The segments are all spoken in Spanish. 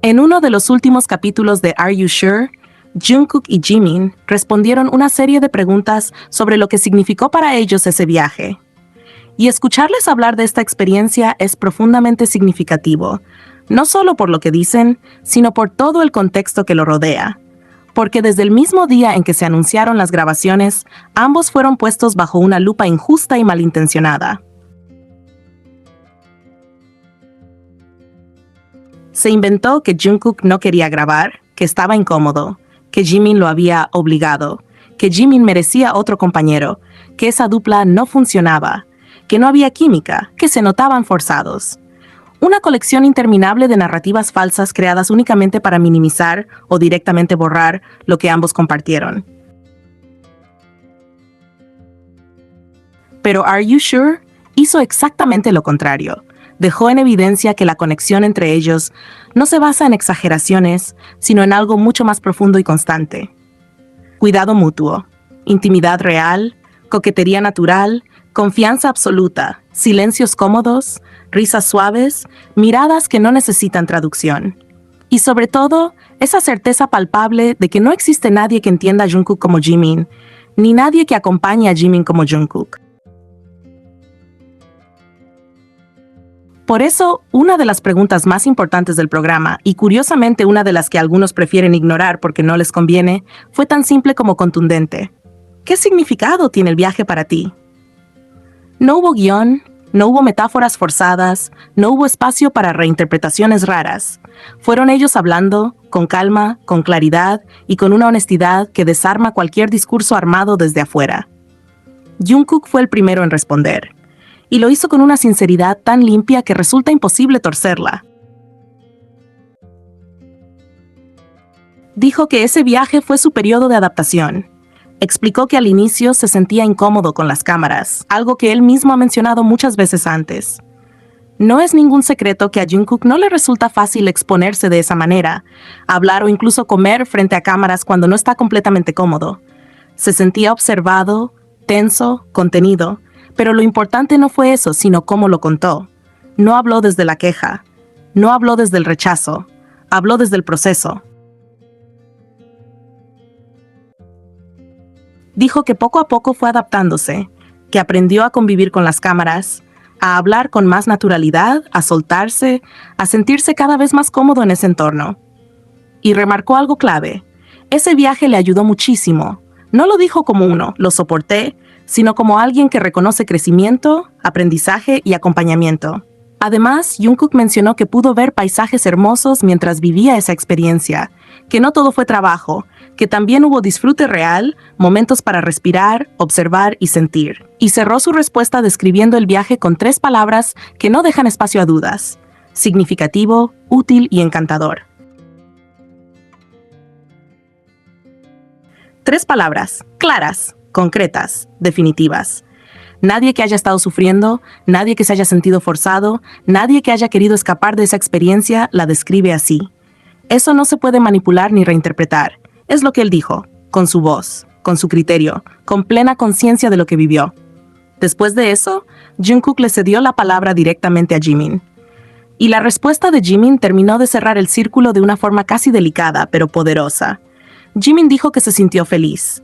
En uno de los últimos capítulos de Are You Sure?, Jungkook y Jimin respondieron una serie de preguntas sobre lo que significó para ellos ese viaje. Y escucharles hablar de esta experiencia es profundamente significativo, no solo por lo que dicen, sino por todo el contexto que lo rodea. Porque desde el mismo día en que se anunciaron las grabaciones, ambos fueron puestos bajo una lupa injusta y malintencionada. Se inventó que Jungkook no quería grabar, que estaba incómodo, que Jimin lo había obligado, que Jimin merecía otro compañero, que esa dupla no funcionaba, que no había química, que se notaban forzados. Una colección interminable de narrativas falsas creadas únicamente para minimizar o directamente borrar lo que ambos compartieron. Pero Are You Sure? Hizo exactamente lo contrario. Dejó en evidencia que la conexión entre ellos no se basa en exageraciones, sino en algo mucho más profundo y constante. Cuidado mutuo, intimidad real, coquetería natural, confianza absoluta, silencios cómodos, risas suaves, miradas que no necesitan traducción. Y sobre todo, esa certeza palpable de que no existe nadie que entienda a Jungkook como Jimin, ni nadie que acompañe a Jimin como Jungkook. Por eso, una de las preguntas más importantes del programa, y curiosamente una de las que algunos prefieren ignorar porque no les conviene, fue tan simple como contundente. ¿Qué significado tiene el viaje para ti? No hubo guión, no hubo metáforas forzadas, no hubo espacio para reinterpretaciones raras. Fueron ellos hablando, con calma, con claridad y con una honestidad que desarma cualquier discurso armado desde afuera. Jungkook fue el primero en responder. Y lo hizo con una sinceridad tan limpia que resulta imposible torcerla. Dijo que ese viaje fue su periodo de adaptación. Explicó que al inicio se sentía incómodo con las cámaras, algo que él mismo ha mencionado muchas veces antes. No es ningún secreto que a Jungkook no le resulta fácil exponerse de esa manera, hablar o incluso comer frente a cámaras cuando no está completamente cómodo. Se sentía observado, tenso, contenido. Pero lo importante no fue eso, sino cómo lo contó. No habló desde la queja, no habló desde el rechazo, habló desde el proceso. Dijo que poco a poco fue adaptándose, que aprendió a convivir con las cámaras, a hablar con más naturalidad, a soltarse, a sentirse cada vez más cómodo en ese entorno. Y remarcó algo clave. Ese viaje le ayudó muchísimo. No lo dijo como uno, lo soporté, sino como alguien que reconoce crecimiento, aprendizaje y acompañamiento. Además, Jungkook mencionó que pudo ver paisajes hermosos mientras vivía esa experiencia, que no todo fue trabajo, que también hubo disfrute real, momentos para respirar, observar y sentir. Y cerró su respuesta describiendo el viaje con 3 palabras que no dejan espacio a dudas: significativo, útil y encantador. 3 palabras, claras, concretas, definitivas. Nadie que haya estado sufriendo, nadie que se haya sentido forzado, nadie que haya querido escapar de esa experiencia la describe así. Eso no se puede manipular ni reinterpretar. Es lo que él dijo, con su voz, con su criterio, con plena conciencia de lo que vivió. Después de eso, Jungkook le cedió la palabra directamente a Jimin. Y la respuesta de Jimin terminó de cerrar el círculo de una forma casi delicada, pero poderosa. Jimin dijo que se sintió feliz.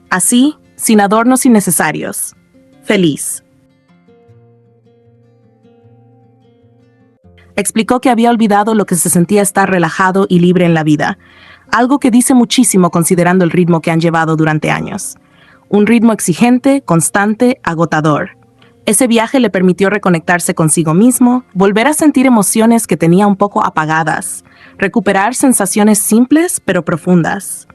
Así, sin adornos innecesarios. Feliz. Explicó que había olvidado lo que se sentía estar relajado y libre en la vida, algo que dice muchísimo considerando el ritmo que han llevado durante años. Un ritmo exigente, constante, agotador. Ese viaje le permitió reconectarse consigo mismo, volver a sentir emociones que tenía un poco apagadas, recuperar sensaciones simples pero profundas.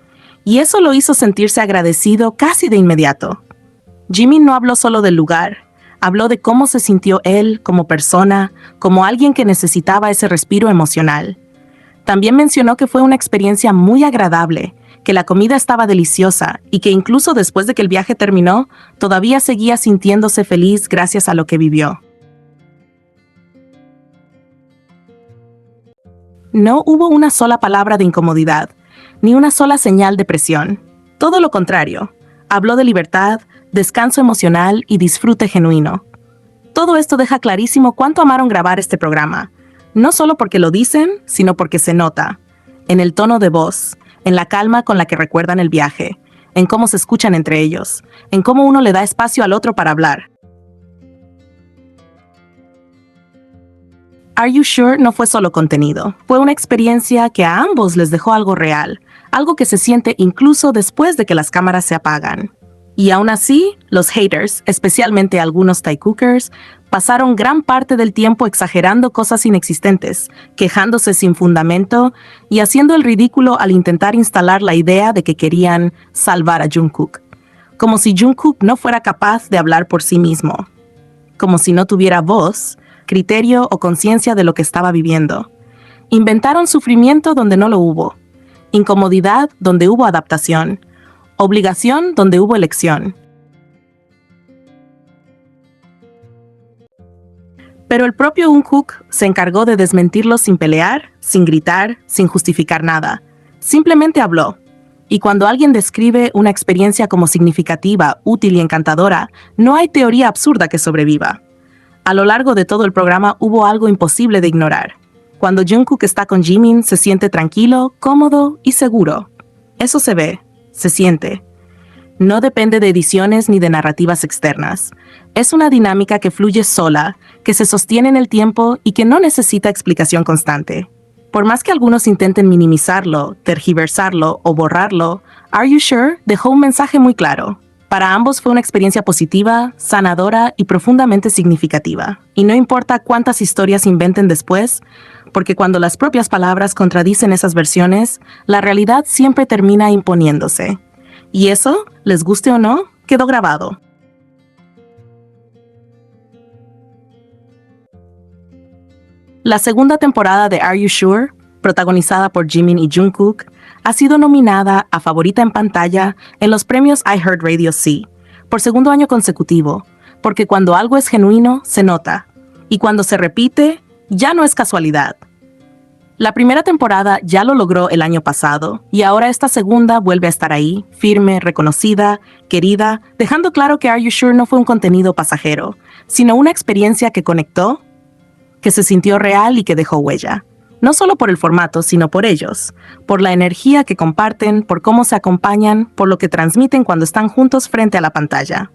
Y eso lo hizo sentirse agradecido casi de inmediato. Jimin no habló solo del lugar, habló de cómo se sintió él como persona, como alguien que necesitaba ese respiro emocional. También mencionó que fue una experiencia muy agradable, que la comida estaba deliciosa y que incluso después de que el viaje terminó, todavía seguía sintiéndose feliz gracias a lo que vivió. No hubo una sola palabra de incomodidad, ni una sola señal de presión. Todo lo contrario, habló de libertad, descanso emocional y disfrute genuino. Todo esto deja clarísimo cuánto amaron grabar este programa. No solo porque lo dicen, sino porque se nota. En el tono de voz, en la calma con la que recuerdan el viaje, en cómo se escuchan entre ellos, en cómo uno le da espacio al otro para hablar. Are You Sure no fue solo contenido, fue una experiencia que a ambos les dejó algo real, algo que se siente incluso después de que las cámaras se apagan. Y aún así, los haters, especialmente algunos Thai-cookers, pasaron gran parte del tiempo exagerando cosas inexistentes, quejándose sin fundamento y haciendo el ridículo al intentar instalar la idea de que querían salvar a Jungkook. Como si Jungkook no fuera capaz de hablar por sí mismo. Como si no tuviera voz, criterio o conciencia de lo que estaba viviendo. Inventaron sufrimiento donde no lo hubo. Incomodidad donde hubo adaptación. Obligación donde hubo elección. Pero el propio Jungkook se encargó de desmentirlo sin pelear, sin gritar, sin justificar nada. Simplemente habló. Y cuando alguien describe una experiencia como significativa, útil y encantadora, no hay teoría absurda que sobreviva. A lo largo de todo el programa hubo algo imposible de ignorar. Cuando Jungkook está con Jimin, se siente tranquilo, cómodo y seguro. Eso se ve. Se siente. No depende de ediciones ni de narrativas externas. Es una dinámica que fluye sola, que se sostiene en el tiempo y que no necesita explicación constante. Por más que algunos intenten minimizarlo, tergiversarlo o borrarlo, Are You Sure dejó un mensaje muy claro. Para ambos fue una experiencia positiva, sanadora y profundamente significativa. Y no importa cuántas historias inventen después, porque cuando las propias palabras contradicen esas versiones, la realidad siempre termina imponiéndose. Y eso, les guste o no, quedó grabado. La segunda temporada de Are You Sure, protagonizada por Jimin y Jungkook, ha sido nominada a Favorita en Pantalla en los premios iHeartRadio C, por segundo año consecutivo, porque cuando algo es genuino, se nota, y cuando se repite, ya no es casualidad. La primera temporada ya lo logró el año pasado, y ahora esta segunda vuelve a estar ahí, firme, reconocida, querida, dejando claro que Are You Sure no fue un contenido pasajero, sino una experiencia que conectó, que se sintió real y que dejó huella. No solo por el formato, sino por ellos, por la energía que comparten, por cómo se acompañan, por lo que transmiten cuando están juntos frente a la pantalla.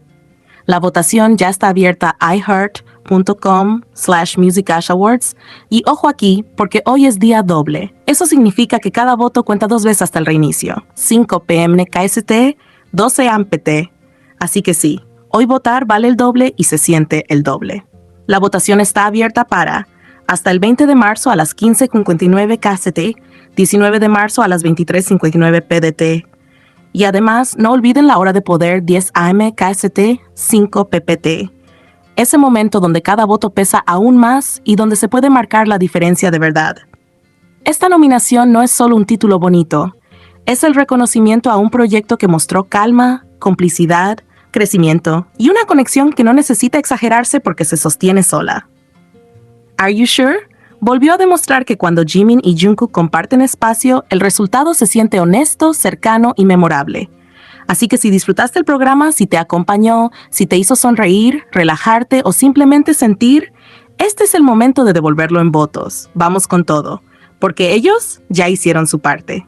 La votación ya está abierta a iHeart.com/MusicAsh Awards y ojo aquí porque hoy es día doble. Eso significa que cada voto cuenta 2 veces hasta el reinicio. 5 p.m. KST, 12 a.m. PT. Así que sí, hoy votar vale el doble y se siente el doble. La votación está abierta para hasta el 20 de marzo a las 15:59 KST, 19 de marzo a las 23:59 PDT. Y además, no olviden la hora de poder 10 a.m. KST 5 PPT. Ese momento donde cada voto pesa aún más y donde se puede marcar la diferencia de verdad. Esta nominación no es solo un título bonito, es el reconocimiento a un proyecto que mostró calma, complicidad, crecimiento y una conexión que no necesita exagerarse porque se sostiene sola. Are You Sure volvió a demostrar que cuando Jimin y Jungkook comparten espacio, el resultado se siente honesto, cercano y memorable. Así que si disfrutaste el programa, si te acompañó, si te hizo sonreír, relajarte o simplemente sentir, este es el momento de devolverlo en votos. Vamos con todo, porque ellos ya hicieron su parte.